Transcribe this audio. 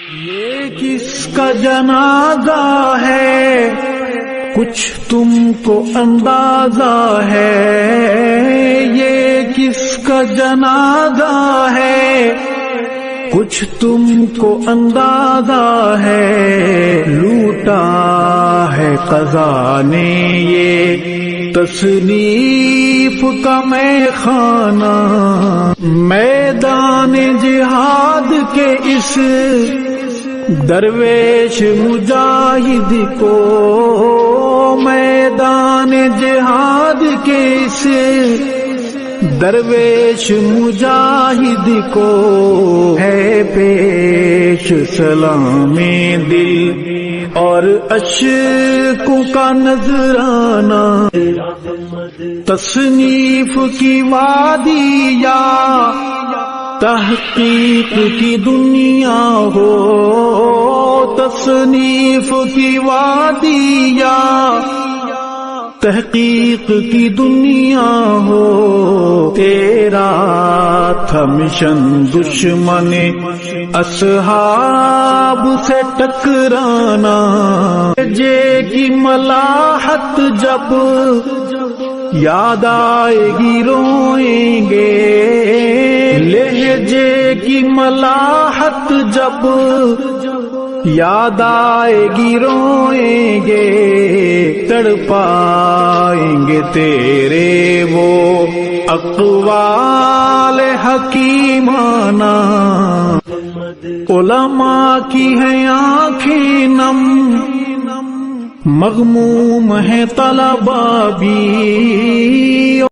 یہ کس کا جنازہ ہے کچھ تم کو اندازہ ہے، یہ کس کا جنازہ ہے کچھ تم کو اندازہ ہے، لوٹا ہے قضا نے یہ تصنیف کا میں خانہ، میدان جہاد کے اس درویش مجاہد کو، میدان جہاد کے اس درویش مجاہد کو ہے پیش سلام دل اور اشکوں کا نذرانہ، تصنیف کی وادی یا تحقیق کی دنیا ہو، تصنیف کی وادی یا تحقیق کی دنیا ہو، تیرا تھا مشن دشمن اصحاب سے ٹکرانا، لہجے کی ملاحت جب یاد آئے گی روئیں گے، لہجے کی ملاحت جب یاد آئے گی روئیں گے، تڑپائیں گے تیرے وہ اقوال حکیمانہ، علماء کی ہیں آنکھیں نم، مغموم ہے طلباء بھی